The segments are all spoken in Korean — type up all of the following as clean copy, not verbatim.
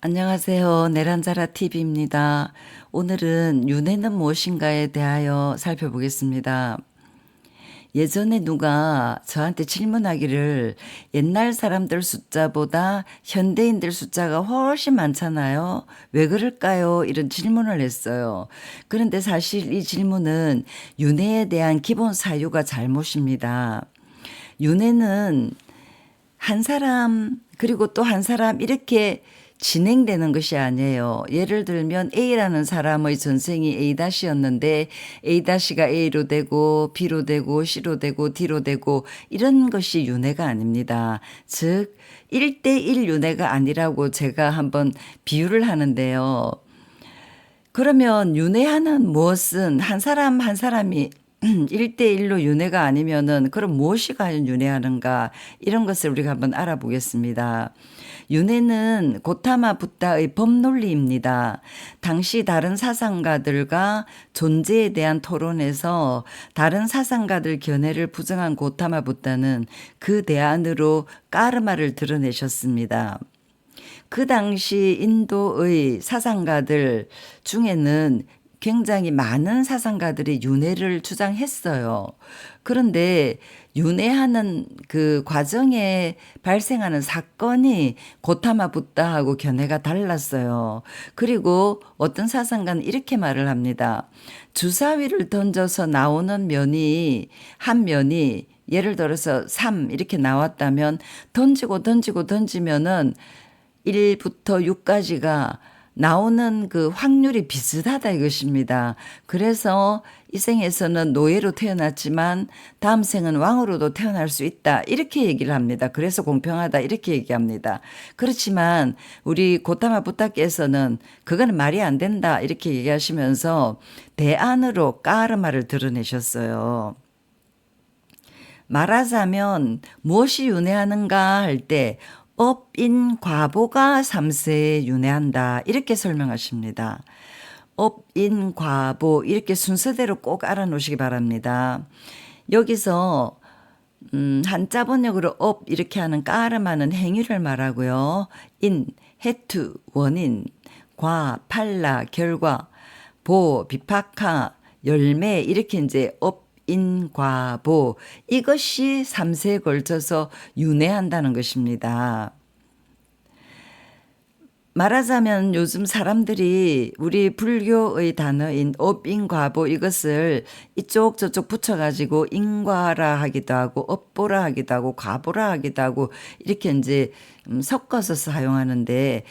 안녕하세요. 내란자라 TV입니다. 오늘은 윤회는 무엇인가에 대하여 살펴보겠습니다. 예전에 누가 저한테 질문하기를 옛날 사람들 숫자보다 현대인들 숫자가 훨씬 많잖아요. 왜 그럴까요? 이런 질문을 했어요. 그런데 사실 이 질문은 윤회에 대한 기본 사유가 잘못입니다. 윤회는 한 사람 그리고 또 한 사람 이렇게 진행되는 것이 아니에요. 예를 들면 A라는 사람의 전생이 A-였는데 A-가 A로 되고 B로 되고 C로 되고 D로 되고 이런 것이 윤회가 아닙니다. 즉 1대1 윤회가 아니라고 제가 한번 비유를 하는데요. 그러면 윤회하는 무엇은 한 사람 한 사람이 1대1로 윤회가 아니면은 그럼 무엇이 과연 윤회하는가 이런 것을 우리가 한번 알아보겠습니다. 윤회는 고타마 붓다의 법논리입니다. 당시 다른 사상가들과 존재에 대한 토론에서 다른 사상가들 견해를 부정한 고타마 붓다는 그 대안으로 까르마를 드러내셨습니다. 그 당시 인도의 사상가들 중에는 굉장히 많은 사상가들이 윤회를 주장했어요. 그런데 윤회하는 그 과정에 발생하는 사건이 고타마 붓다하고 견해가 달랐어요. 그리고 어떤 사상가는 이렇게 말을 합니다. 주사위를 던져서 나오는 면이 한 면이 예를 들어서 3 이렇게 나왔다면 던지면은 1부터 6까지가 나오는 그 확률이 비슷하다 이것입니다. 그래서 이 생에서는 노예로 태어났지만 다음 생은 왕으로도 태어날 수 있다. 이렇게 얘기를 합니다. 그래서 공평하다. 이렇게 얘기합니다. 그렇지만 우리 고타마 붓다께서는 그거는 말이 안 된다. 이렇게 얘기하시면서 대안으로 까르마를 드러내셨어요. 말하자면 무엇이 윤회하는가 할 때 업인 과보가 3세에 윤회한다 이렇게 설명하십니다. 업인 과보 이렇게 순서대로 꼭 알아놓으시기 바랍니다. 여기서 한자 번역으로 업 이렇게 하는 까르마는 행위를 말하고요. 인, 해투, 원인, 과, 팔라, 결과, 보, 비파카, 열매 이렇게 이제 업 인과보 이것이 3세에 걸쳐서 윤회한다는 것입니다. 말하자면 요즘 사람들이 우리 불교의 단어인 업인과보 이것을 이쪽 저쪽 붙여가지고 인과라 하기도 하고 업보라 하기도 하고 과보라 하기도 하고 이렇게 이제 섞어서 사용하는데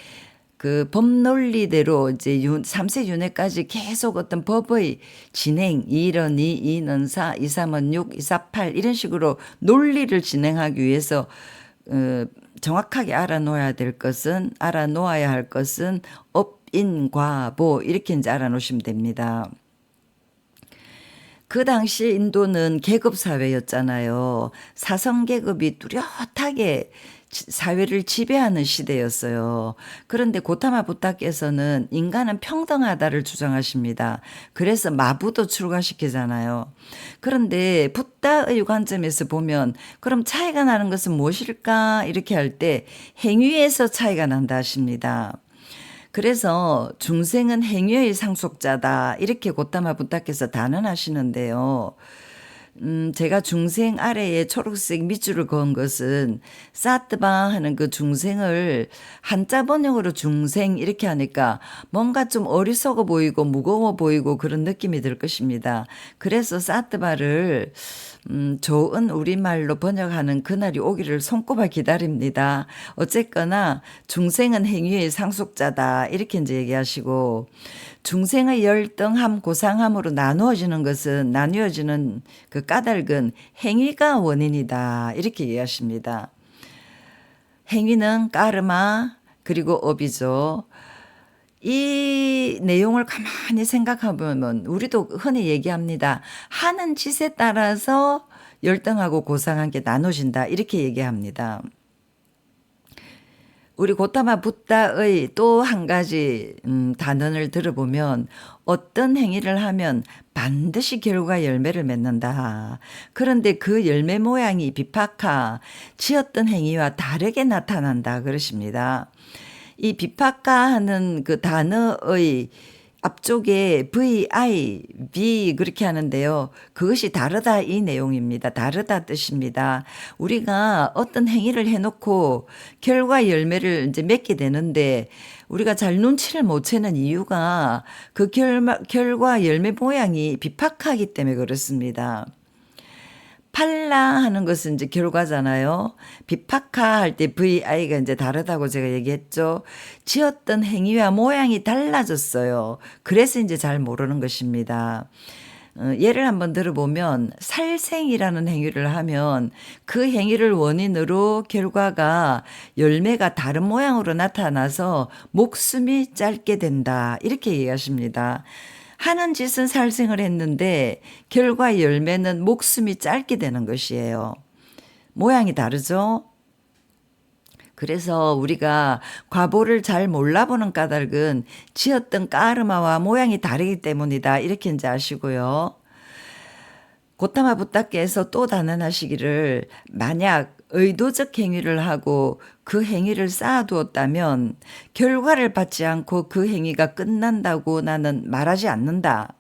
그 법 논리대로 이제 3세 윤회까지 계속 어떤 법의 진행 2는 2, 2는 4, 2, 3은 6, 2, 4, 8 이런 식으로 논리를 진행하기 위해서 정확하게 알아놓아야 할 것은 업인과보 이렇게 이제 알아놓으시면 됩니다. 그 당시 인도는 계급 사회였잖아요. 사성 계급이 뚜렷하게 사회를 지배하는 시대였어요. 그런데 고타마 붓다께서는 인간은 평등하다를 주장하십니다. 그래서 마부도 출가시키잖아요. 그런데 붓다의 관점에서 보면 그럼 차이가 나는 것은 무엇일까 이렇게 할 때 행위에서 차이가 난다 하십니다. 그래서 중생은 행위의 상속자다 이렇게 고타마 붓다께서 단언하시는데요. 제가 중생 아래에 초록색 밑줄을 그은 것은 사트바 하는 그 중생을 한자 번역으로 중생 이렇게 하니까 뭔가 좀 어리석어 보이고 무거워 보이고 그런 느낌이 들 것입니다. 그래서 사트바를 좋은 우리말로 번역하는 그날이 오기를 손꼽아 기다립니다. 어쨌거나 중생은 행위의 상속자다 이렇게 이제 얘기하시고 중생의 열등함, 고상함으로 나누어지는 그 까닭은 행위가 원인이다. 이렇게 이해하십니다. 행위는 까르마, 그리고 업이죠. 이 내용을 가만히 생각해보면 우리도 흔히 얘기합니다. 하는 짓에 따라서 열등하고 고상한 게 나눠진다. 이렇게 얘기합니다. 우리 고타마 붓다의 또 한 가지 단언을 들어보면 어떤 행위를 하면 반드시 결과 열매를 맺는다. 그런데 그 열매 모양이 비파카 지었던 행위와 다르게 나타난다 그러십니다. 이 비파카 하는 그 단어의 앞쪽에 VI, B 그렇게 하는데요. 그것이 다르다 이 내용입니다. 다르다 뜻입니다. 우리가 어떤 행위를 해놓고 결과 열매를 이제 맺게 되는데 우리가 잘 눈치를 못 채는 이유가 그 결과 열매 모양이 비팍하기 때문에 그렇습니다. 팔라 하는 것은 이제 결과잖아요. 비파카 할 때 VI가 이제 다르다고 제가 얘기했죠. 지었던 행위와 모양이 달라졌어요. 그래서 이제 잘 모르는 것입니다. 예를 한번 들어보면 살생이라는 행위를 하면 그 행위를 원인으로 결과가 열매가 다른 모양으로 나타나서 목숨이 짧게 된다. 이렇게 얘기하십니다. 하는 짓은 살생을 했는데 결과 열매는 목숨이 짧게 되는 것이에요. 모양이 다르죠? 그래서 우리가 과보를 잘 몰라보는 까닭은 지었던 까르마와 모양이 다르기 때문이다. 이렇게 이제 아시고요. 고타마 부타께서 또 단언하시기를 만약 의도적 행위를 하고 그 행위를 쌓아두었다면 결과를 받지 않고 그 행위가 끝난다고 나는 말하지 않는다.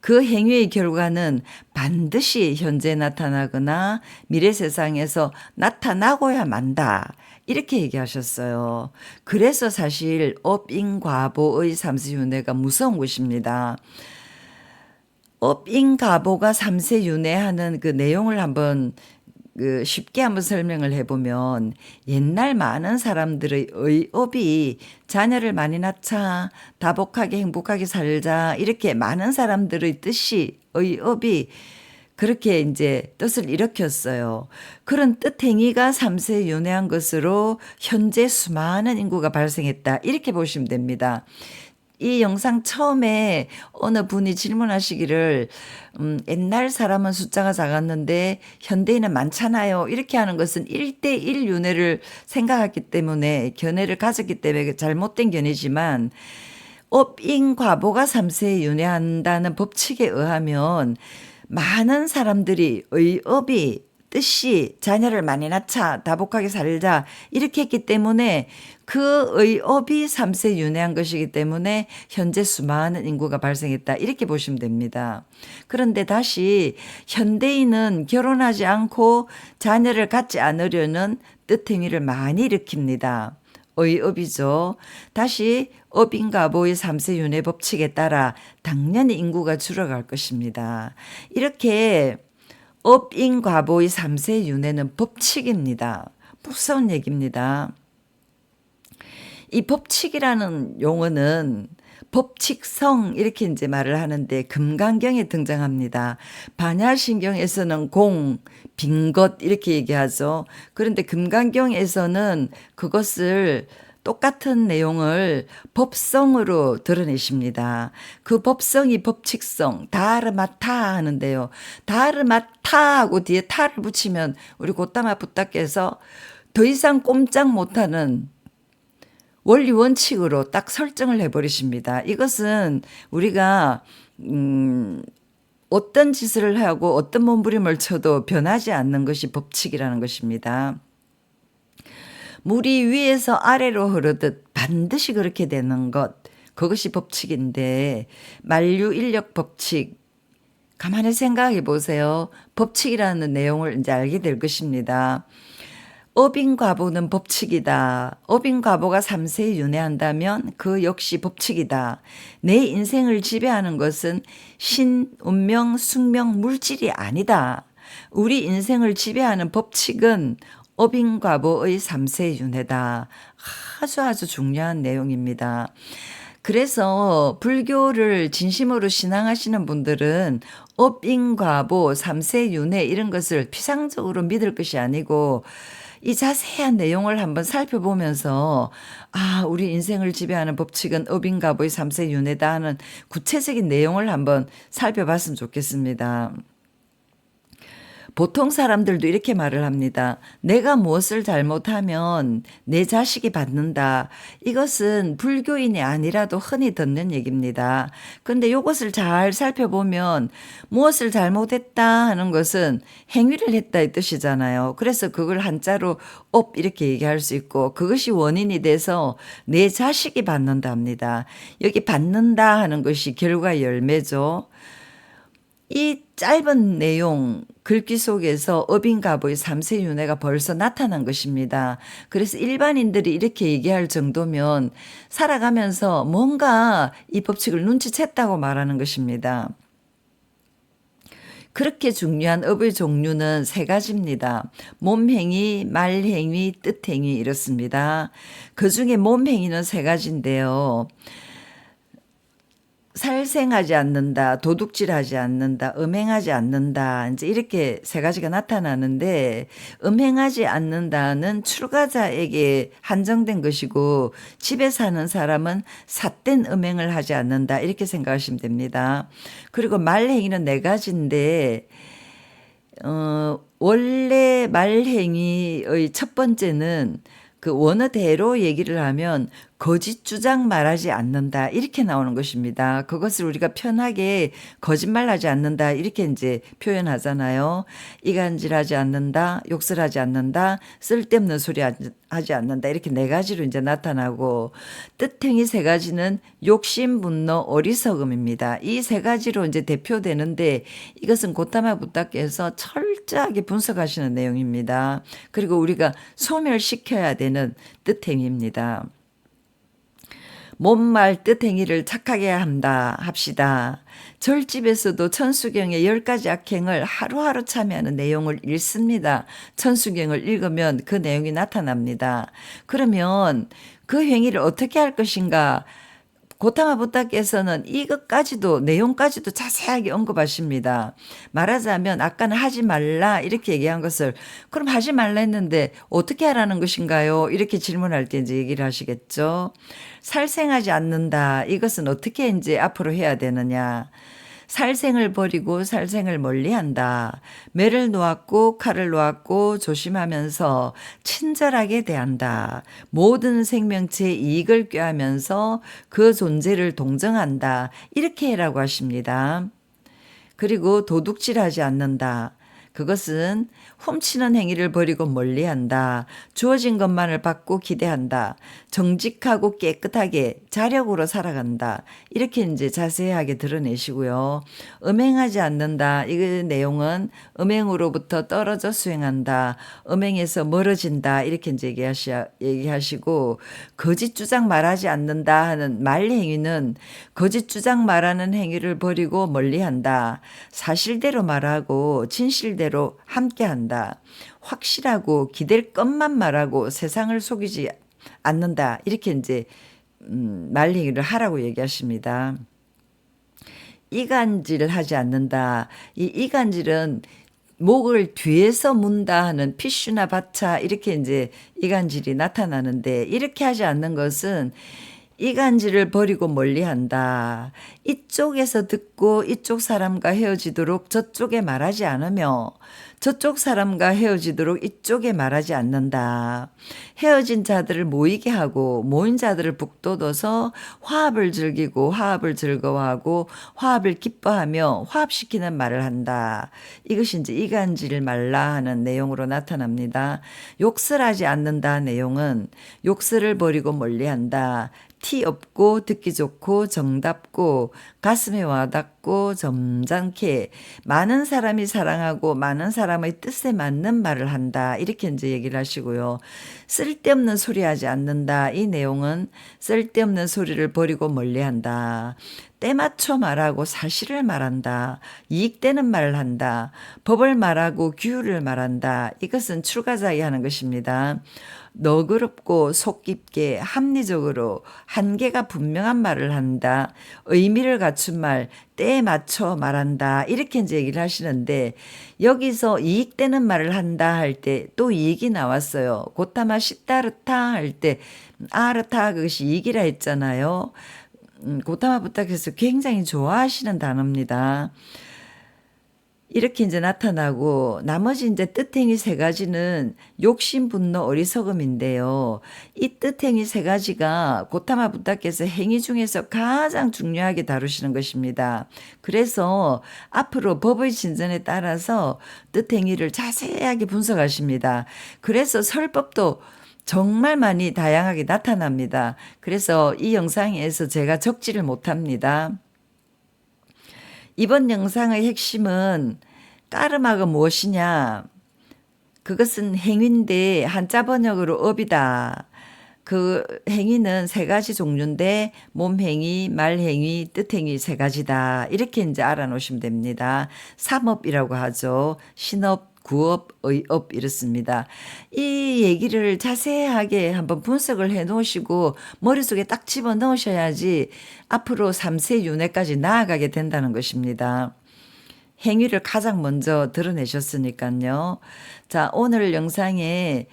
그 행위의 결과는 반드시 현재 나타나거나 미래 세상에서 나타나고야 만다. 이렇게 얘기하셨어요. 그래서 사실 업인과보의 삼세윤회가 무서운 것입니다. 업인과보가 삼세윤회하는 그 내용을 한번 쉽게 한번 설명을 해보면 옛날 많은 사람들의 의업이 자녀를 많이 낳자 다복하게 행복하게 살자 이렇게 많은 사람들의 뜻이 의업이 그렇게 이제 뜻을 일으켰어요. 그런 뜻 행위가 삼세윤회한 것으로 현재 수많은 인구가 발생했다. 이렇게 보시면 됩니다. 이 영상 처음에 어느 분이 질문하시기를 옛날 사람은 숫자가 작았는데 현대인은 많잖아요. 이렇게 하는 것은 1대1 윤회를 생각했기 때문에 견해를 가졌기 때문에 잘못된 견해지만 업인과보가 3세에 윤회한다는 법칙에 의하면 많은 사람들이 의업이 뜻이 자녀를 많이 낳자 다복하게 살자 이렇게 했기 때문에 그 의업이 3세 윤회한 것이기 때문에 현재 수많은 인구가 발생했다 이렇게 보시면 됩니다. 그런데 다시 현대인은 결혼하지 않고 자녀를 갖지 않으려는 뜻행위를 많이 일으킵니다. 의업이죠. 다시 업인과보의 3세 윤회 법칙에 따라 당연히 인구가 줄어갈 것입니다. 이렇게 업인과보의 3세 윤회는 법칙입니다. 무서운 얘기입니다. 이 법칙이라는 용어는 법칙성 이렇게 이제 말을 하는데 금강경에 등장합니다. 반야신경에서는 공, 빈 것 이렇게 얘기하죠. 그런데 금강경에서는 그것을 똑같은 내용을 법성으로 드러내십니다. 그 법성이 법칙성, 다르마타 하는데요. 다르마타하고 뒤에 타를 붙이면 우리 고타마 부타께서 더 이상 꼼짝 못하는 원리 원칙으로 딱 설정을 해버리십니다. 이것은 우리가 어떤 짓을 하고 어떤 몸부림을 쳐도 변하지 않는 것이 법칙이라는 것입니다. 물이 위에서 아래로 흐르듯 반드시 그렇게 되는 것, 그것이 법칙인데 만류인력 법칙, 가만히 생각해 보세요. 법칙이라는 내용을 이제 알게 될 것입니다. 업인과보는 법칙이다. 업인과보가 3세에 윤회한다면 그 역시 법칙이다. 내 인생을 지배하는 것은 신, 운명, 숙명, 물질이 아니다. 우리 인생을 지배하는 법칙은 업인과보의 3세 윤회다. 아주 중요한 내용입니다. 그래서 불교를 진심으로 신앙하시는 분들은 업인과보, 3세 윤회 이런 것을 피상적으로 믿을 것이 아니고 이 자세한 내용을 한번 살펴보면서 우리 인생을 지배하는 법칙은 업인과보의 3세 윤회다 하는 구체적인 내용을 한번 살펴봤으면 좋겠습니다. 보통 사람들도 이렇게 말을 합니다. 내가 무엇을 잘못하면 내 자식이 받는다. 이것은 불교인이 아니라도 흔히 듣는 얘기입니다. 근데 이것을 잘 살펴보면 무엇을 잘못했다 하는 것은 행위를 했다 이 뜻이잖아요. 그래서 그걸 한자로 업 이렇게 얘기할 수 있고 그것이 원인이 돼서 내 자식이 받는답니다. 여기 받는다 하는 것이 결과 열매죠. 이 짧은 내용 글귀 속에서 업인가보의 3세 윤회가 벌써 나타난 것입니다. 그래서 일반인들이 이렇게 얘기할 정도면 살아가면서 뭔가 이 법칙을 눈치챘다고 말하는 것입니다. 그렇게 중요한 업의 종류는 세 가지입니다. 몸행위, 말행위, 뜻행위 이렇습니다. 그중에 몸행위는 세 가지인데요. 살생하지 않는다, 도둑질하지 않는다, 음행하지 않는다. 이제 이렇게 세 가지가 나타나는데 음행하지 않는다는 출가자에게 한정된 것이고 집에 사는 사람은 삿된 음행을 하지 않는다. 이렇게 생각하시면 됩니다. 그리고 말행위는 네 가지인데 원래 말행위의 첫 번째는 그 원어대로 얘기를 하면 거짓 주장 말하지 않는다 이렇게 나오는 것입니다. 그것을 우리가 편하게 거짓말하지 않는다 이렇게 이제 표현하잖아요. 이간질하지 않는다, 욕설하지 않는다, 쓸데없는 소리 하지 않는다 이렇게 네 가지로 이제 나타나고 뜻행위 세 가지는 욕심, 분노, 어리석음입니다. 이 세 가지로 이제 대표되는데 이것은 고타마 부타께서 철저하게 분석하시는 내용입니다. 그리고 우리가 소멸시켜야 되는 뜻행위입니다. 몸말 뜻행위를 착하게 한다 합시다. 절집에서도 천수경의 10가지 악행을 하루하루 참여하는 내용을 읽습니다. 천수경을 읽으면 그 내용이 나타납니다. 그러면 그 행위를 어떻게 할 것인가? 고타마 부타께서는 이것까지도 내용까지도 자세하게 언급하십니다. 말하자면 아까는 하지 말라 이렇게 얘기한 것을 그럼 하지 말라 했는데 어떻게 하라는 것인가요? 이렇게 질문할 때 이제 얘기를 하시겠죠. 살생하지 않는다. 이것은 어떻게 이제 앞으로 해야 되느냐? 살생을 버리고 살생을 멀리한다. 매를 놓았고 칼을 놓았고 조심하면서 친절하게 대한다. 모든 생명체의 이익을 꾀하면서 그 존재를 동정한다. 이렇게 해라고 하십니다. 그리고 도둑질하지 않는다. 그것은 훔치는 행위를 버리고 멀리한다. 주어진 것만을 받고 기대한다. 정직하고 깨끗하게 자력으로 살아간다. 이렇게 이제 자세하게 드러내시고요. 음행하지 않는다. 이 내용은 음행으로부터 떨어져 수행한다. 음행에서 멀어진다. 이렇게 이제 얘기하시고 거짓 주장 말하지 않는다 하는 말 행위는 거짓 주장 말하는 행위를 버리고 멀리한다. 사실대로 말하고 진실대로 함께한다. 확실하고 기댈 것만 말하고 세상을 속이지 않는다. 이렇게 이제 말 얘기를 하라고 얘기하십니다. 이간질을 하지 않는다. 이 이간질은 목을 뒤에서 문다 하는 피슈나 바차 이렇게 이제 이간질이 나타나는데 이렇게 하지 않는 것은 이간질을 버리고 멀리한다. 이쪽에서 듣고 이쪽 사람과 헤어지도록 저쪽에 말하지 않으며 저쪽 사람과 헤어지도록 이쪽에 말하지 않는다. 헤어진 자들을 모이게 하고 모인 자들을 북돋워서 화합을 즐기고 화합을 즐거워하고 화합을 기뻐하며 화합시키는 말을 한다. 이것이 이제 이간질 말라 하는 내용으로 나타납니다. 욕설하지 않는다 내용은 욕설을 버리고 멀리한다. 티 없고 듣기 좋고 정답고 가슴에 와닿고 점잖게 많은 사람이 사랑하고 많은 사람의 뜻에 맞는 말을 한다. 이렇게 이제 얘기를 하시고요. 쓸데없는 소리 하지 않는다. 이 내용은 쓸데없는 소리를 버리고 멀리한다. 때 맞춰 말하고 사실을 말한다. 이익되는 말을 한다. 법을 말하고 규율을 말한다. 이것은 출가자이 하는 것입니다. 너그럽고 속 깊게 합리적으로 한계가 분명한 말을 한다. 의미를 갖춘 말, 때에 맞춰 말한다. 이렇게 이제 얘기를 하시는데 여기서 이익되는 말을 한다 할 때 또 이익이 나왔어요. 고타마 시타르타 할 때 아르타 그것이 이익이라 했잖아요. 고타마 부타께서 굉장히 좋아하시는 단어입니다. 이렇게 이제 나타나고 나머지 이제 뜻행이 세 가지는 욕심, 분노, 어리석음인데요. 이 뜻행이 세 가지가 고타마 부다께서 행위 중에서 가장 중요하게 다루시는 것입니다. 그래서 앞으로 법의 진전에 따라서 뜻행위를 자세하게 분석하십니다. 그래서 설법도 정말 많이 다양하게 나타납니다. 그래서 이 영상에서 제가 적지를 못합니다. 이번 영상의 핵심은 까르마가 무엇이냐? 그것은 행위인데 한자 번역으로 업이다. 그 행위는 세 가지 종류인데 몸행위, 말행위, 뜻행위 세 가지다. 이렇게 이제 알아놓으시면 됩니다. 삼업이라고 하죠. 신업, 구업, 의업 이렇습니다. 이 얘기를 자세하게 한번 분석을 해 놓으시고 머릿속에 딱 집어 넣으셔야지 앞으로 3세 윤회까지 나아가게 된다는 것입니다. 행위를 가장 먼저 드러내셨으니까요. 자, 오늘 영상에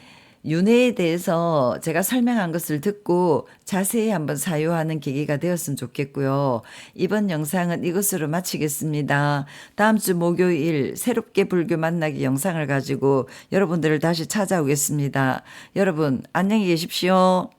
윤회에 대해서 제가 설명한 것을 듣고 자세히 한번 사유하는 계기가 되었으면 좋겠고요. 이번 영상은 이것으로 마치겠습니다. 다음 주 목요일 새롭게 불교 만나기 영상을 가지고 여러분들을 다시 찾아오겠습니다. 여러분 안녕히 계십시오.